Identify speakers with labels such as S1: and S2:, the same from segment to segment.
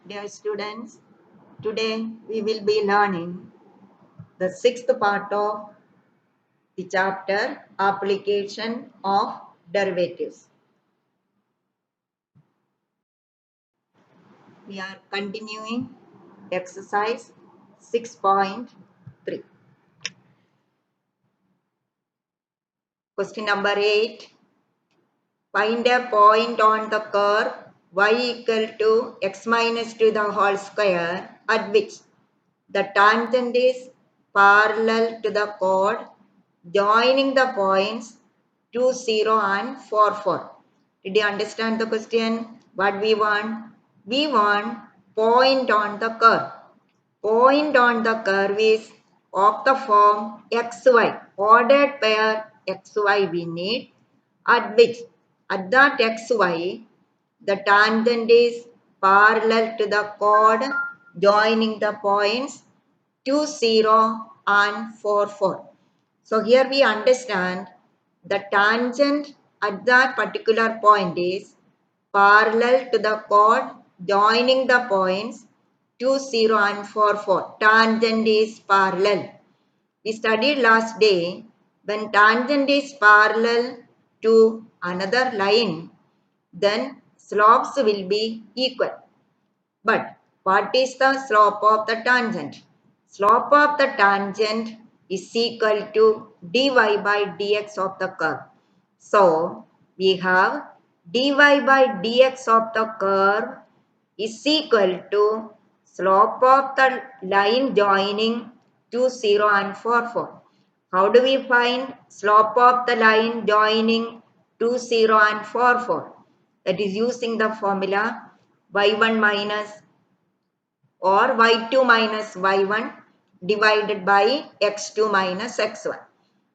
S1: Dear students, today we will be learning the sixth part of the chapter Application of Derivatives. We are continuing exercise 6.3. Question number 8. Find a point on the curve y equal to x minus 2 the whole square at which the tangent is parallel to the chord joining the points 2, 0 and 4, 4. Did you understand the question? What we want? We want point on the curve. Point on the curve is of the form xy. Ordered pair xy we need at which at that xy the tangent is parallel to the chord joining the points 2, 0 and 4, 4. So here we understand the tangent at that particular point is parallel to the chord joining the points 2, 0 and 4, 4. Tangent is parallel. We studied last day when tangent is parallel to another line, then slopes will be equal. But what is the slope of the tangent? Slope of the tangent is equal to dy by dx of the curve. So, we have dy by dx of the curve is equal to slope of the line joining 2, 0 and 4, 4. How do we find slope of the line joining 2, 0 and 4, 4? That is using the formula y1 minus or y2 minus y1 divided by x2 minus x1.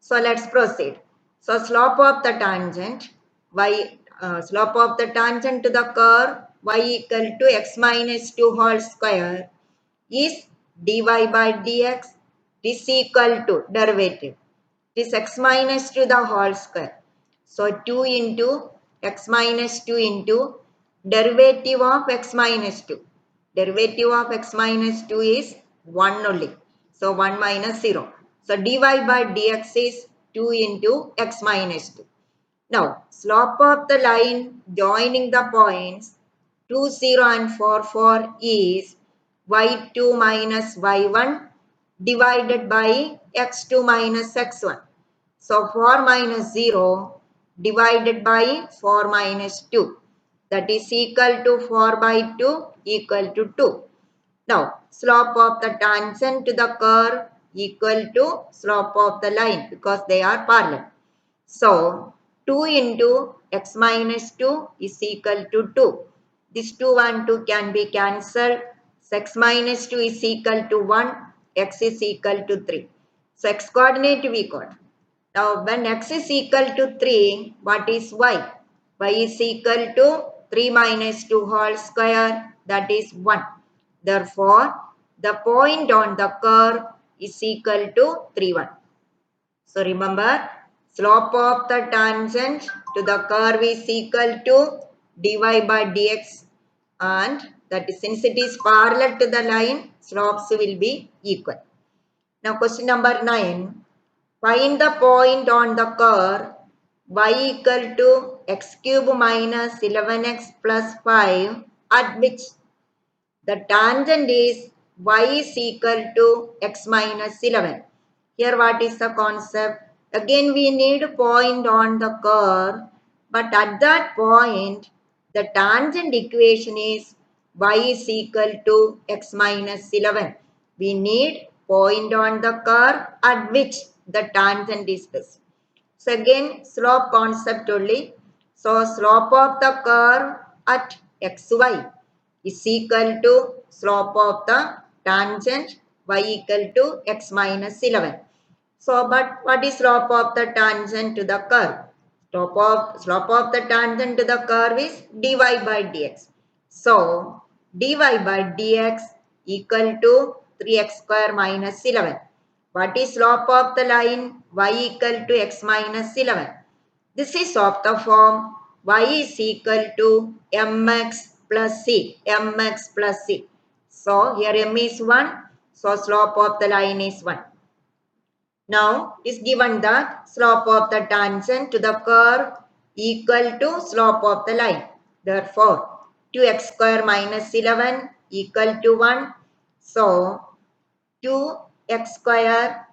S1: So let's proceed. So slope of the tangent slope of the tangent to the curve y equal to x minus 2 whole square is dy by dx is equal to derivative. It is x minus 2 the whole square. So 2 into x minus 2 into derivative of x minus 2. Derivative of x minus 2 is 1 only. So 1 minus 0. So dy by dx is 2 into x minus 2. Now slope of the line joining the points 2, 0 and 4, 4 is y2 minus y1 divided by x2 minus x1. So 4 minus 0 divided by 4 minus 2. That is equal to 4 by 2 equal to 2. Now, slope of the tangent to the curve equal to slope of the line because they are parallel. So, 2 into x minus 2 is equal to 2. This 2 and 2 can be cancelled. So, x minus 2 is equal to 1. X is equal to 3. So, x coordinate we got. Now, when x is equal to 3, what is y? Y is equal to 3 minus 2 whole square, that is 1. Therefore, the point on the curve is equal to 3, 1. So, remember, slope of the tangent to the curve is equal to dy by dx, and that is since it is parallel to the line, slopes will be equal. Now, question number 9. Find the point on the curve y equal to x cube minus 11x plus 5 at which the tangent is y is equal to x minus 11. Here what is the concept? Again we need a point on the curve, but at that point the tangent equation is y is equal to x minus 11. We need point on the curve at which the tangent is this. So again slope concept only. So slope of the curve at xy is equal to slope of the tangent y equal to x minus 11. So but what is slope of the tangent to the curve? Slope of the tangent to the curve is dy by dx. So dy by dx equal to 3x square minus 11. What is slope of the line? Y equal to x minus 11. This is of the form y is equal to mx plus c, mx plus c. So here m is 1, so slope of the line is 1. Now is given that slope of the tangent to the curve equal to slope of the line. Therefore, 2x square minus 11 equal to 1. So 2x square,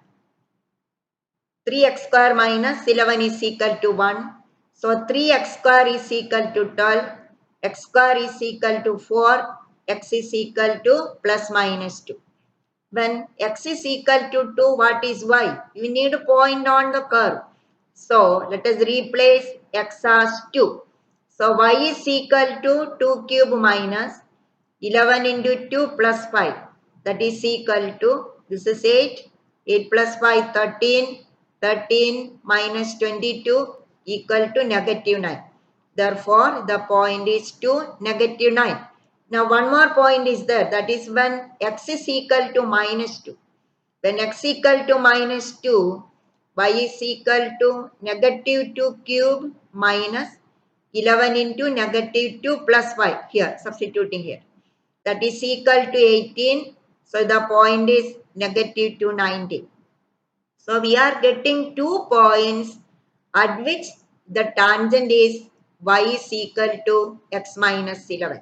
S1: 3x square minus 11 is equal to 1. So 3x square is equal to 12, x square is equal to 4, x is equal to plus minus 2. When x is equal to 2, what is y? We need a point on the curve. So let us replace x as 2. So y is equal to 2 cube minus 11 into 2 plus 5. That is equal to, this is 8. 8 plus 5, 13. 13 minus 22 equal to negative 9. Therefore, the point is 2, negative 9. Now, one more point is there. That is when x is equal to minus 2. When x equal to minus 2, y is equal to negative 2 cube minus 11 into negative 2 plus 5. Here, substituting here. That is equal to 18. So, the point is negative 290. So, we are getting 2 points at which the tangent is y is equal to x minus 11.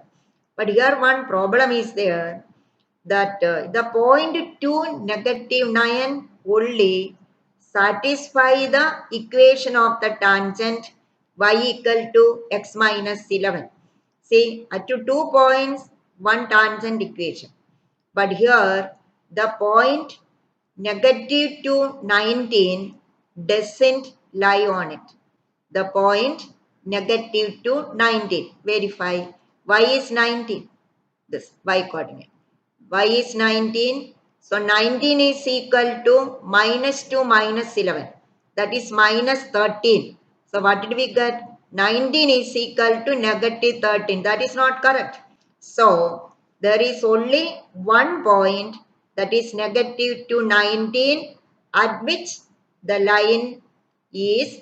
S1: But here one problem is there that the point 2 negative 9 only satisfy the equation of the tangent y equal to x minus 11. See, at 2 points, one tangent equation. But here the point negative 2 19 doesn't lie on it. The point negative 2 19. Verify. Y is 19. This y coordinate. Y is 19. So 19 is equal to minus 2 minus 11. That is minus 13. So what did we get? 19 is equal to negative 13. That is not correct. So there is only one point, that is negative 2 19, at which the line is,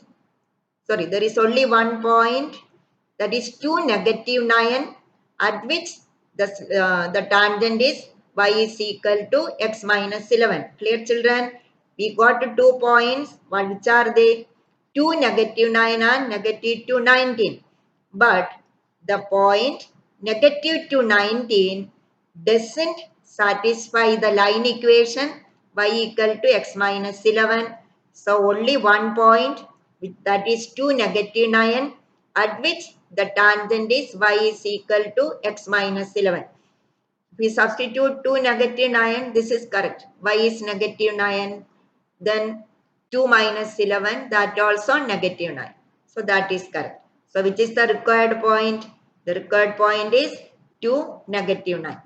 S1: sorry, there is only one point, that is 2 negative 9, at which the tangent is y is equal to x minus 11. Clear, children? We got 2 points. Which are they? 2 negative 9 and negative 2 19. But the point negative 2 19 doesn't satisfy the line equation y equal to x minus 11. So only one point, that is 2 negative 9, at which the tangent is y is equal to x minus 11. We substitute 2 negative 9, this is correct. Y is negative 9, then 2 minus 11, that also negative 9. So that is correct. So which is the required point? The required point is 2 negative 9.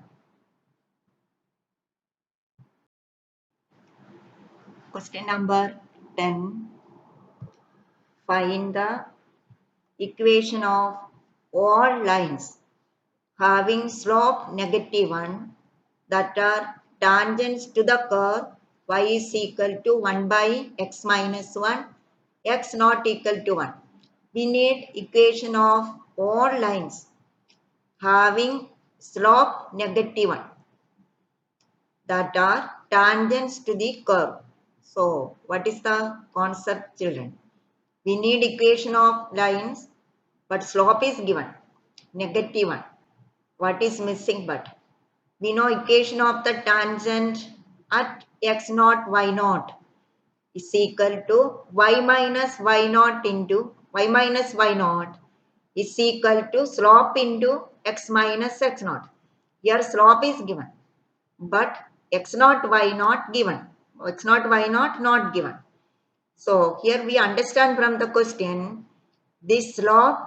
S1: Question number 10. Find the equation of all lines having slope negative 1 that are tangents to the curve y is equal to 1 by x minus 1, x not equal to 1. We need equation of all lines having slope negative 1 that are tangents to the curve. So, what is the concept, children? We need equation of lines, but slope is given, negative 1. What is missing but? We know equation of the tangent at x naught y naught is equal to y minus y naught into y minus y naught is equal to slope into x minus x naught. Here slope is given, but x naught y naught given. X naught y naught not given. So here we understand from the question, this slope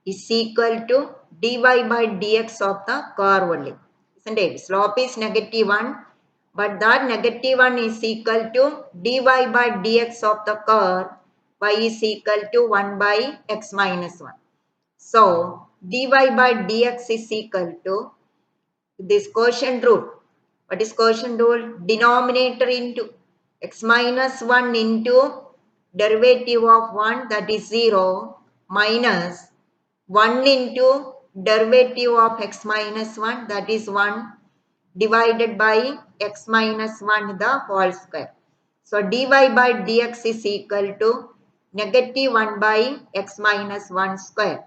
S1: is equal to dy by dx of the curve only. Isn't it? Slope is negative 1, but that negative 1 is equal to dy by dx of the curve y is equal to 1 by x minus 1. So dy by dx is equal to this quotient rule. What is quotient rule? Denominator into x minus 1 into derivative of 1, that is 0, minus 1 into derivative of x minus 1, that is 1, divided by x minus 1 the whole square. So dy by dx is equal to negative 1 by x minus 1 square.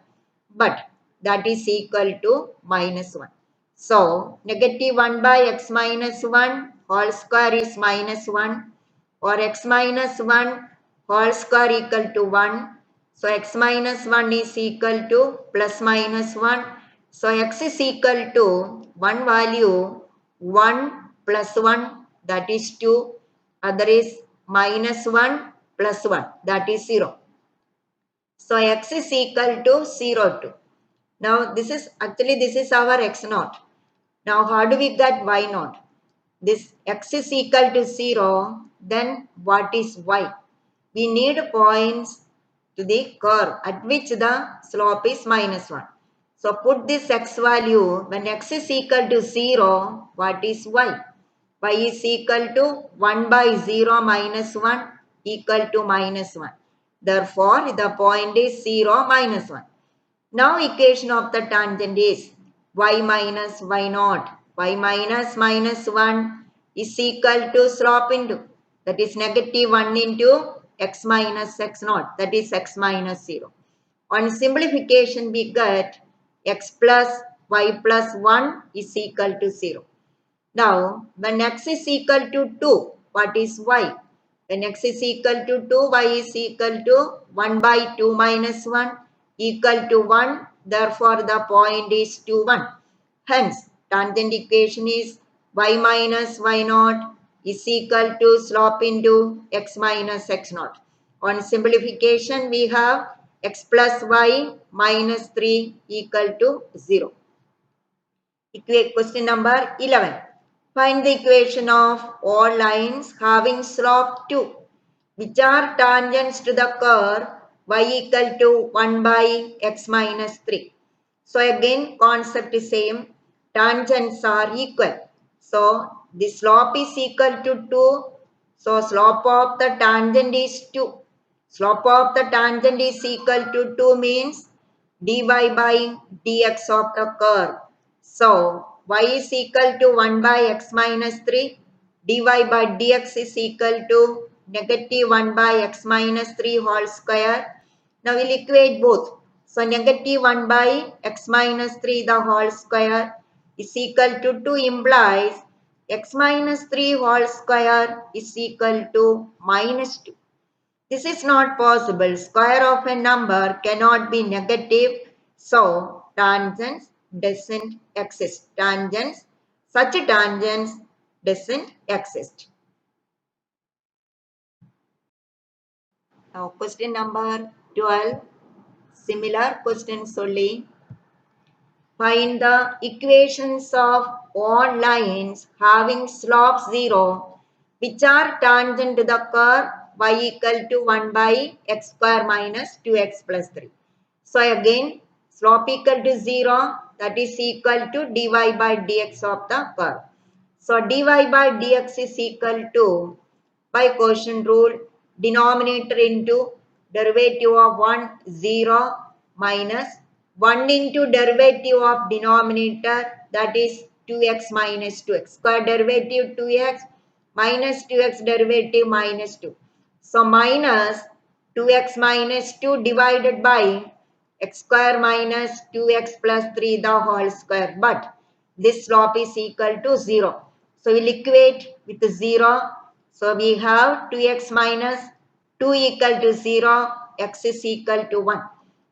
S1: But that is equal to minus 1. So negative 1 by x minus 1 whole square is minus 1, or x minus 1 whole square equal to 1. So x minus 1 is equal to plus minus 1. So x is equal to one value 1 plus 1, that is 2. Other is minus 1 plus 1, that is 0. So x is equal to 0 2. Now this is our x naught. Now how do we get y naught? This x is equal to 0, then what is y? We need points to the curve at which the slope is minus 1. So put this x value, when x is equal to 0, what is y? Y is equal to 1 by 0 minus 1 equal to minus 1. Therefore, the point is 0 minus 1. Now equation of the tangent is y minus y naught. Y minus minus 1 is equal to slope into, that is negative 1 into x minus x naught, that is x minus 0. On simplification we get x plus y plus 1 is equal to 0. Now when x is equal to 2, what is y? When x is equal to 2, y is equal to 1 by 2 minus 1 equal to 1. Therefore, the point is 2, 1. Hence, tangent equation is y minus y naught is equal to slope into x minus x naught. On simplification, we have x plus y minus 3 equal to 0. Question number 11. Find the equation of all lines having slope 2, which are tangents to the curve y equal to 1 by x minus 3. So again, concept is same. Tangents are equal. So the slope is equal to 2. So slope of the tangent is 2. Slope of the tangent is equal to 2 means dy by dx of the curve. So y is equal to 1 by x minus 3. Dy by dx is equal to negative 1 by x minus 3 whole square. Now we'll equate both. So negative 1 by x minus 3 the whole square is equal to 2 implies x minus 3 whole square is equal to minus 2. This is not possible. Square of a number cannot be negative. So, tangents doesn't exist. Such tangents doesn't exist. Now, question number 12. Similar questions only. Find the equations of all lines having slope 0, which are tangent to the curve y equal to 1 by x square minus 2x plus 3. So again, slope equal to 0, that is equal to dy by dx of the curve. So dy by dx is equal to, by quotient rule, denominator into derivative of 1, 0 minus 1 into derivative of denominator, that is 2x minus 2x. Square derivative 2x minus 2x derivative minus 2. So minus 2x minus 2 divided by x square minus 2x plus 3 the whole square. But this slope is equal to 0. So we'll equate with 0. So we have 2x minus 2 equal to 0, x is equal to 1.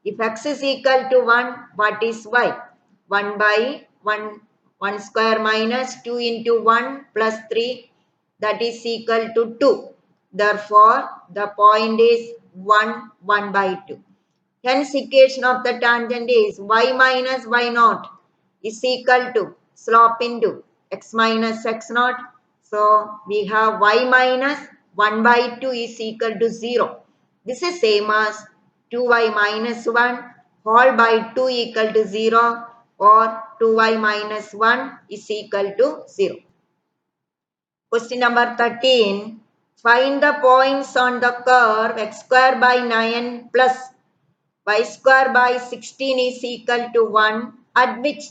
S1: If x is equal to 1, what is y? 1 by 1 square minus 2 into 1 plus 3, that is equal to 2. Therefore, the point is 1, 1 by 2. Hence, equation of the tangent is y minus y naught is equal to slope into x minus x naught. So, we have y minus 1 by 2 is equal to 0. This is same as 2y minus 1 whole by 2 equal to 0, or 2y minus 1 is equal to 0. Question number 13. Find the points on the curve x square by 9 plus y square by 16 is equal to 1 at which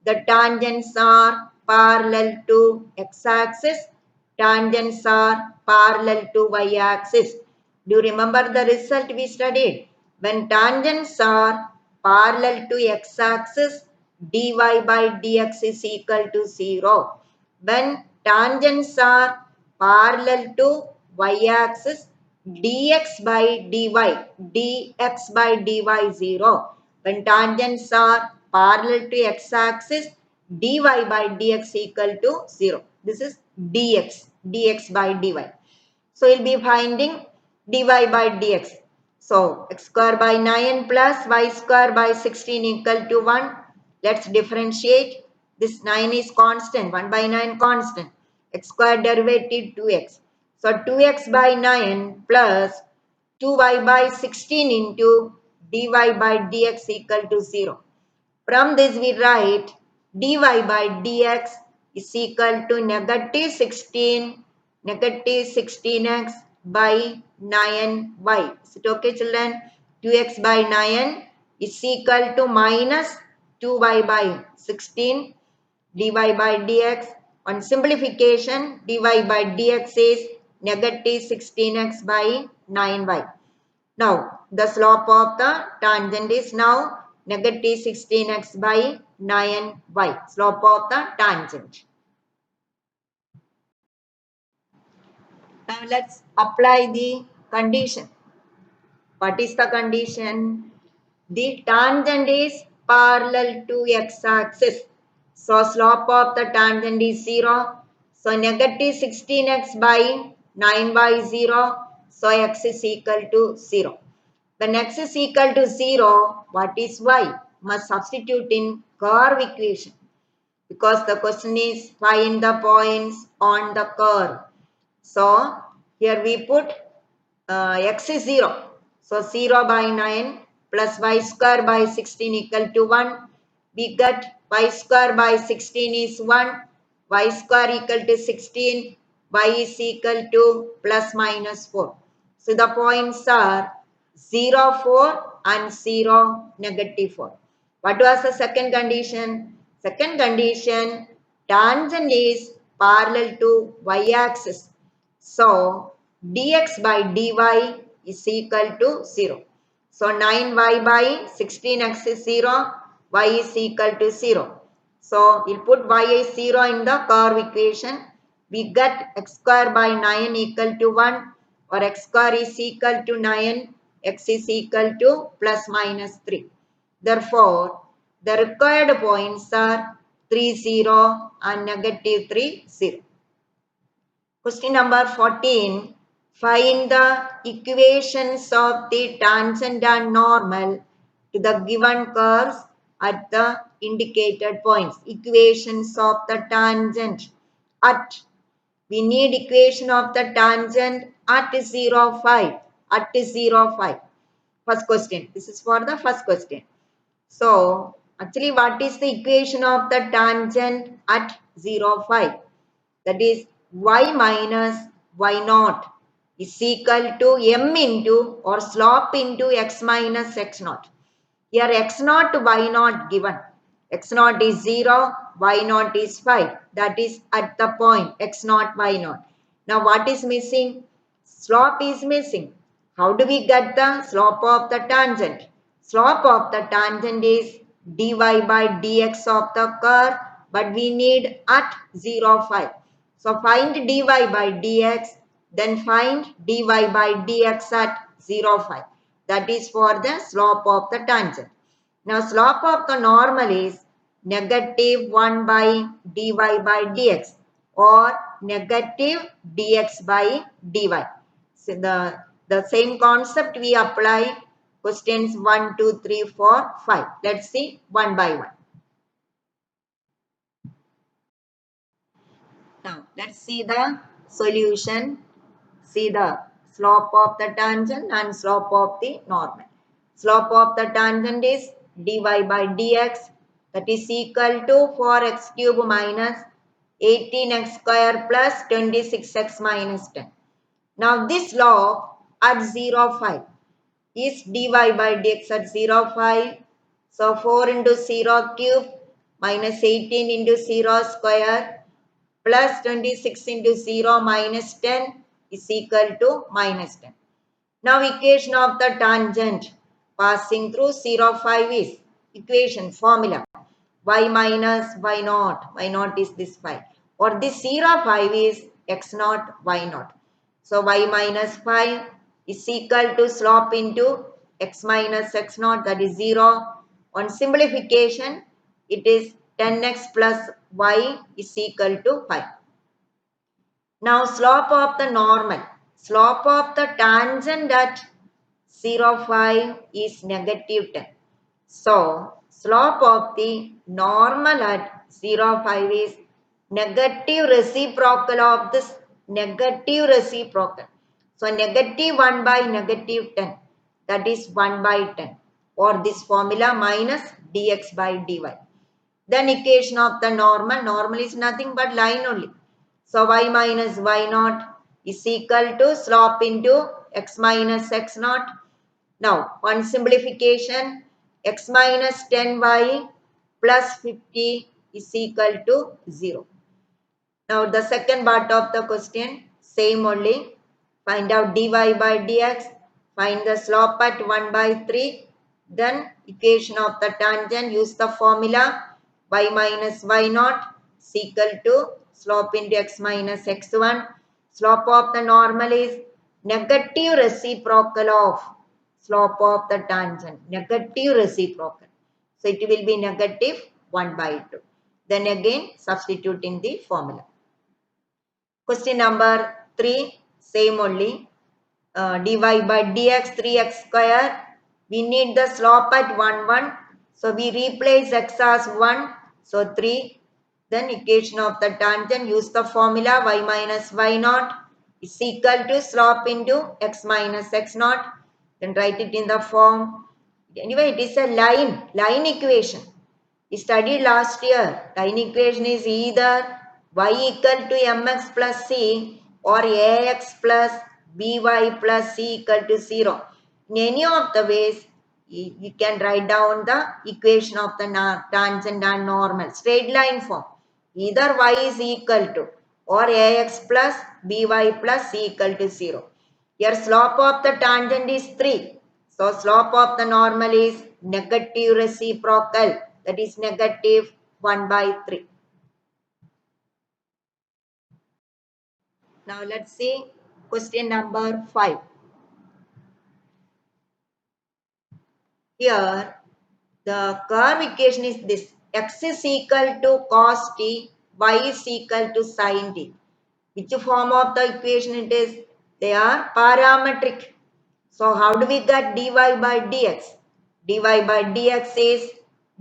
S1: the tangents are parallel to x-axis, tangents are parallel to y-axis. Do you remember the result we studied? When tangents are parallel to x-axis, dy by dx is equal to 0. When tangents are parallel to y-axis, dx by dy 0. When tangents are parallel to x-axis, dy by dx equal to 0. This is dx by dy. So we'll be finding dy by dx. So x square by 9 plus y square by 16 equal to 1. Let's differentiate. This 9 is constant, 1 by 9 constant. X square derivative 2x. So 2x by 9 plus 2y by 16 into dy by dx equal to 0. From this we write dy by dx is equal to negative 16x by 9y. Is it okay children? 2x by 9 is equal to minus 2y by 16 dy by dx. On simplification, dy by dx is negative 16x by 9y. Now, the slope of the tangent is now negative 16x by 9y. Slope of the tangent. Now, let's apply the condition. What is the condition? The tangent is parallel to x-axis. So, slope of the tangent is 0. So, negative 16x by 9y 0. So, x is equal to 0. When x is equal to 0, what is y? Must substitute in curve equation. Because the question is find the points on the curve. So, here we put x is 0. So 0 by 9 plus y square by 16 equal to 1. We get y square by 16 is 1. Y square equal to 16. Y is equal to plus minus 4. So the points are 0, 4 and 0, negative 4. What was the second condition? Second condition, tangent is parallel to y-axis. So, dx by dy is equal to 0. So, 9y by 16x is 0, y is equal to 0. So, we'll put y is 0 in the curve equation. We get x square by 9 equal to 1 or x square is equal to 9, x is equal to plus minus 3. Therefore, the required points are 3, 0 and negative 3, 0. Question number 14. Find the equations of the tangent and normal to the given curves at the indicated points. Equations of the tangent at. We need equation of the tangent at 0, 5. At 0, 5. First question. This is for the first question. So, actually what is the equation of the tangent at 0, 5? That is y minus y naught is equal to m into or slope into x minus x naught. Here x naught to y naught given. X naught is 0, y naught is 5. That is at the point x naught, y naught. Now what is missing? Slope is missing. How do we get the slope of the tangent? Slope of the tangent is dy by dx of the curve, but we need at 0, 5. So find dy by dx, then find dy by dx at 0, 5. That is for the slope of the tangent. Now slope of the normal is negative 1 by dy by dx or negative dx by dy. So the same concept we apply questions 1, 2, 3, 4, 5. Let's see one by one. Now let's see the solution. See the slope of the tangent and slope of the normal. Slope of the tangent is dy by dx, that is equal to 4x cube minus 18x square plus 26x minus 10. Now this slope at 0, 5 is dy by dx at 0, 5. So 4 into 0 cube minus 18 into 0 square plus 26 into 0 minus 10 is equal to minus 10. Now equation of the tangent passing through 0, 5 is equation formula y minus y naught. Y naught is this 5. Or this 0, 5 is x naught, y naught. So y minus 5 is equal to slope into x minus x naught, that is 0. On simplification, it is 10x plus y is equal to 5. Now slope of the normal. Slope of the tangent at 0, 5 is negative 10. So slope of the normal at 0, 5 is negative reciprocal of this negative reciprocal. So negative 1 by negative 10, that is 1 by 10, or this formula minus dx by dy. Then equation of the normal. Normal is nothing but line only. So y minus y naught is equal to slope into x minus x naught. Now on simplification, x minus 10y plus 50 is equal to 0. Now the second part of the question, same only. Find out dy by dx. Find the slope at 1 by 3. Then equation of the tangent, use the formula y minus y naught is equal to slope into x minus x1. Slope of the normal is negative reciprocal of slope of the tangent. Negative reciprocal. So it will be negative 1 by 2. Then again substitute in the formula. Question number 3, same only. Dy by dx 3x square. We need the slope at 1, 1. So we replace x as 1. So 3. Then equation of the tangent, use the formula y minus y naught is equal to slope into x minus x naught. Then write it in the form. Anyway, it is a line equation. We studied last year. Line equation is either y equal to mx plus c or ax plus by plus c equal to 0. In any of the ways, you can write down the equation of the tangent and normal. Straight line form. Either y is equal to or ax plus by plus c equal to 0. Here slope of the tangent is 3. So slope of the normal is negative reciprocal, that is negative 1 by 3. Now let's see question number 5. Here the curve equation is this: x is equal to cos t, y is equal to sin t. Which form of the equation it is? They are parametric. So how do we get dy by dx? Dy by dx is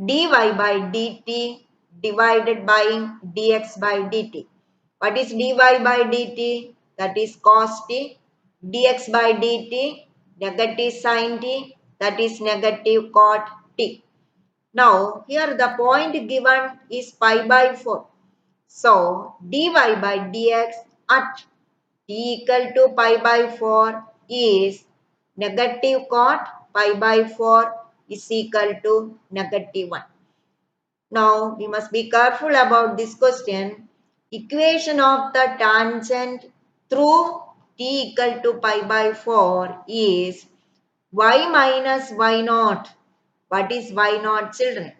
S1: dy by dt divided by dx by dt. What is dy by dt? That is cos t. Dx by dt, negative sin t, that is negative cot t. Now here the point given is pi by 4. So dy by dx at t equal to pi by 4 is negative cot pi by 4 is equal to negative 1. Now we must be careful about this question. Equation of the tangent through t equal to pi by 4 is y minus y naught. What is y naught, children?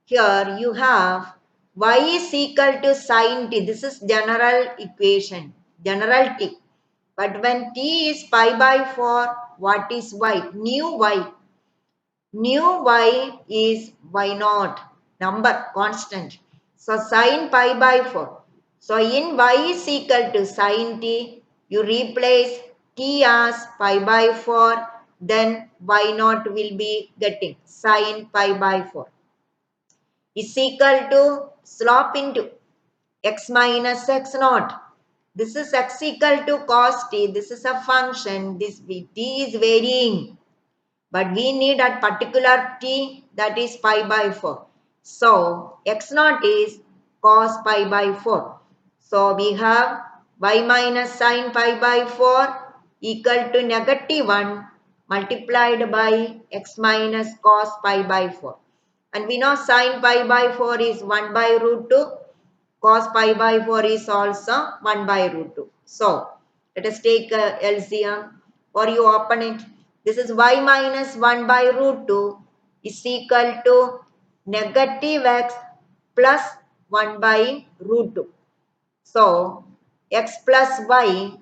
S1: Here you have y is equal to sin t. This is general equation, general t. But when t is pi by 4, what is y? New y. New y is y naught, number, constant. So sin pi by 4. So in y is equal to sin t, you replace t as pi by 4, then y naught will be getting sin pi by 4 is equal to slope into x minus x naught. This is x equal to cos t. This is a function. This t is varying. But we need a particular t, that is pi by 4. So x naught is cos pi by 4. So we have y minus sin pi by 4 equal to negative 1 multiplied by x minus cos pi by 4. And we know sine pi by 4 is 1 by root 2. Cos pi by 4 is also 1 by root 2. So, let us take LCM or you open it. This is y minus 1 by root 2 is equal to negative x plus 1 by root 2. So, x plus y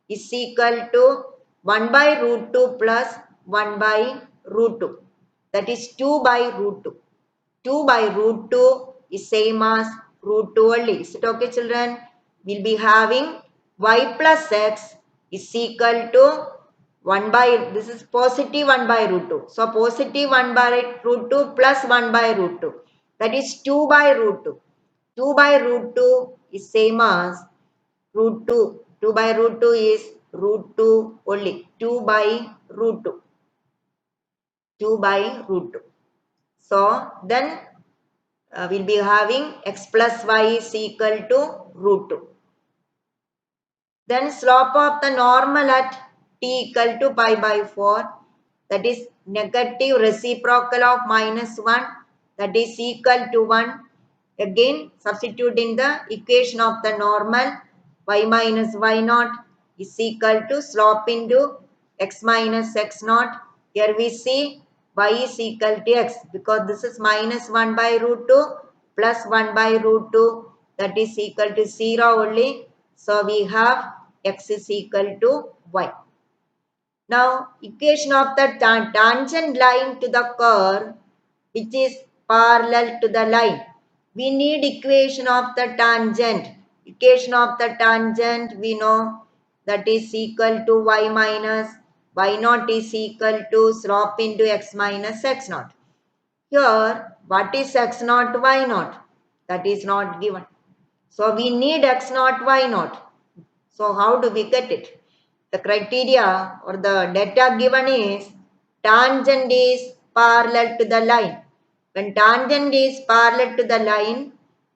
S1: is equal to 1 by root 2 plus 1 by root 2. That is 2 by root 2. 2 by root 2 is same as root 2 only. Is it okay, children? We'll be having y plus x is equal to 1 by, this is positive 1 by root 2. So, positive 1 by root 2 plus 1 by root 2. That is 2 by root 2. 2 by root 2 is same as root 2. 2 by root 2 is root 2 only. 2 by root 2. 2 by root 2. So, then we'll be having x plus y is equal to root 2. Then slope of the normal at t equal to pi by 4, that is negative reciprocal of minus 1, that is equal to 1. Again substituting the equation of the normal, y minus y naught is equal to slope into x minus x naught. Here we see y is equal to x because this is minus 1 by root 2 plus 1 by root 2, that is equal to 0 only. So we have x is equal to y. Now equation of the tangent line to the curve which is parallel to the line. We need equation of the tangent. Equation of the tangent we know that is equal to y minus y naught is equal to slope into x minus x naught. Here what is x naught y naught? That is not given. So we need x naught y naught. So how do we get it? The criteria or the data given is tangent is parallel to the line. When tangent is parallel to the line,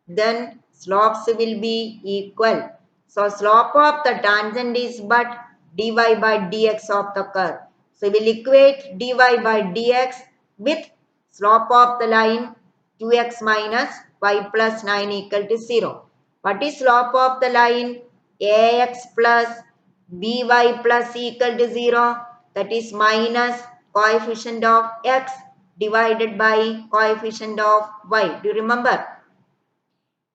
S1: then slopes will be equal. So slope of the tangent is but dy by dx of the curve. So we will equate dy by dx with slope of the line 2x minus y plus 9 equal to 0. What is slope of the line? Ax plus by plus equal to 0, that is minus coefficient of x divided by coefficient of y. Do you remember?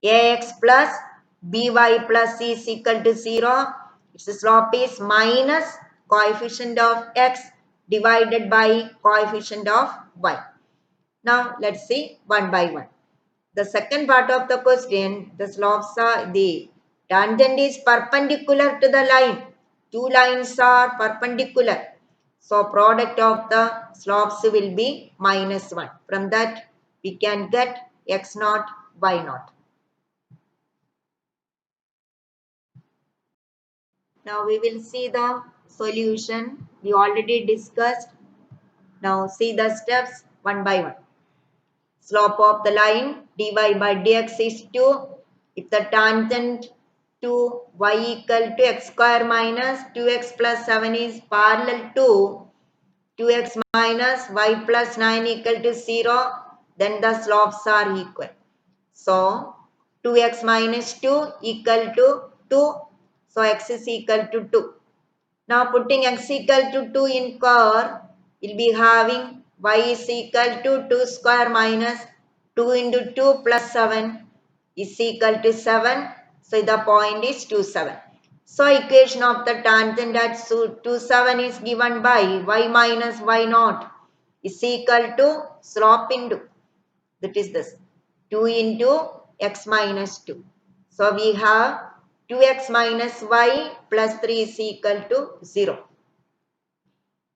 S1: Ax plus by plus c is equal to 0. Its slope is minus coefficient of x divided by coefficient of y. Now let's see one by one. The second part of the question, the slopes are, the tangent is perpendicular to the line. Two lines are perpendicular. So product of the slopes will be minus 1. From that we can get x naught, y naught. Now we will see the solution. We already discussed. Now see the steps one by one. Slope of the line dy by dx is 2. If the tangent to y equal to x square minus 2x plus 7 is parallel to 2x minus y plus 9 equal to 0, then the slopes are equal. So 2x minus 2 equal to 2. So x is equal to 2. Now putting x equal to 2 in curve, we'll be having y is equal to 2 square minus 2 into 2 plus 7 is equal to 7. So the point is 2, 7. So equation of the tangent at 2, 7 is given by y minus y naught is equal to slope into, that is this, 2 into x minus 2. So we have 2x minus y plus 3 is equal to 0.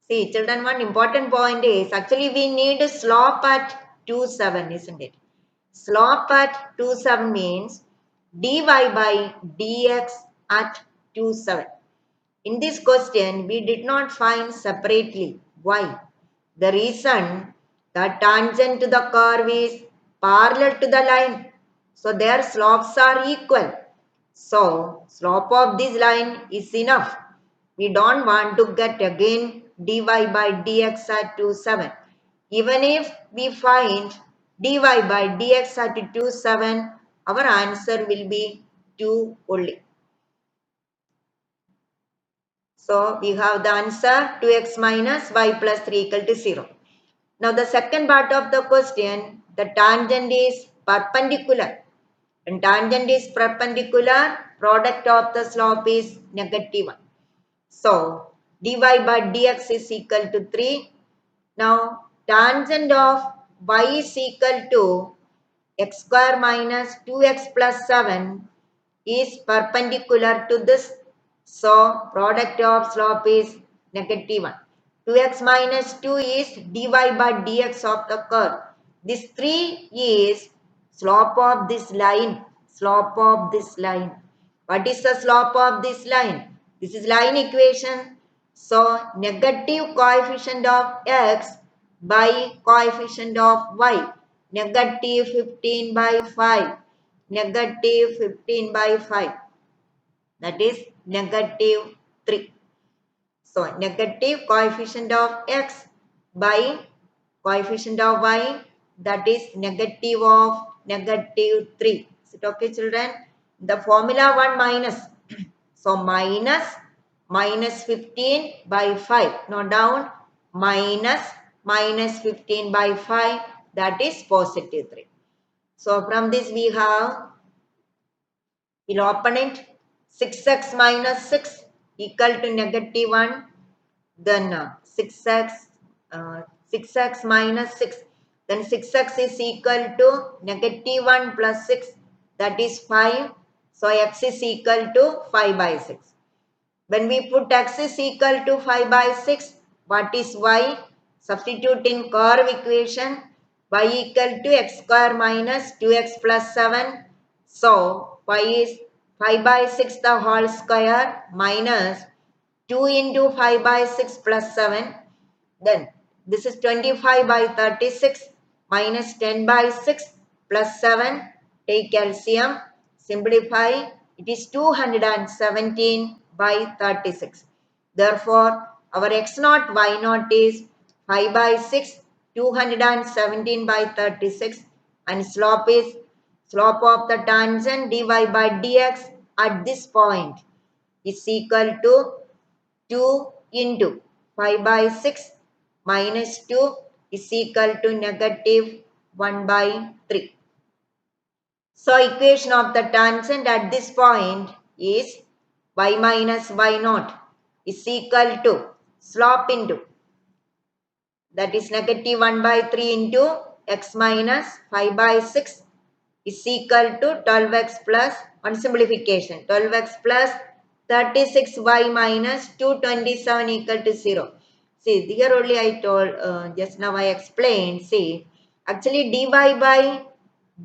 S1: See children, one important point is actually we need a slope at 2, 7, isn't it? Slope at 2, 7 means dy by dx at 2, 7. In this question, we did not find separately. Why? The reason that tangent to the curve is parallel to the line. So their slopes are equal. So slope of this line is enough. We don't want to get again dy by dx at 2, 7. Even if we find dy by dx at 2, 7. Our answer will be 2 only. So we have the answer 2x minus y plus 3 equal to 0. Now the second part of the question, the tangent is perpendicular. When tangent is perpendicular, product of the slope is negative 1. So dy by dx is equal to 3. Now tangent of y is equal to x square minus 2x plus 7 is perpendicular to this. So product of slope is negative 1. 2x minus 2 is dy by dx of the curve. This 3 is slope of this line. Slope of this line. What is the slope of this line? This is line equation. So negative coefficient of x by coefficient of y. Negative 15 by 5. Negative 15 by 5. That is negative 3. So negative coefficient of x by coefficient of y, that is negative of negative 3. Is it okay, children? The formula 1 minus. So minus 15 by 5. Note down minus 15 by 5, that is positive 3. So from this we have, we'll open it, 6x minus 6 equal to negative 1. Then 6x minus 6. Then 6x is equal to negative 1 plus 6. That is 5. So x is equal to 5 by 6. When we put x is equal to 5 by 6, what is y? Substitute in curve equation. Y equal to x square minus 2x plus 7. So y is 5 by 6 the whole square minus 2 into 5 by 6 plus 7. Then this is 25 by 36 minus 10 by 6 plus 7. Take LCM. Simplify. It is 217 by 36. Therefore, our x naught, y naught is 5 by 6, 217 by 36. And slope is slope of the tangent dy by dx at this point is equal to 2 into 5 by 6 minus 2 is equal to negative 1 by 3. So equation of the tangent at this point is y minus y naught is equal to slope into, that is negative 1 by 3 into x minus 5 by 6 is equal to 12x plus, on simplification, 12x plus 36y minus 227 equal to 0. See, here only I told, just now I explained, see, actually dy by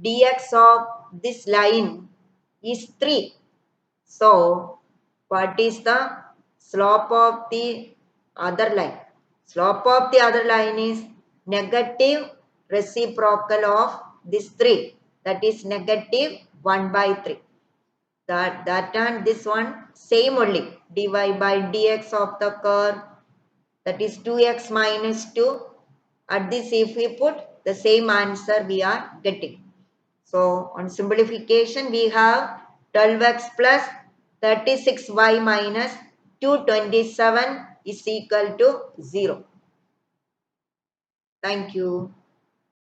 S1: dx of this line is 3. So, what is the slope of the other line? Slope of the other line is negative reciprocal of this 3. That is negative 1 by 3. That and this one same only. Dy by dx of the curve, that is 2x minus 2. At this if we put the same answer we are getting. So on simplification we have 12x plus 36y minus 227 is equal to 0. Thank you.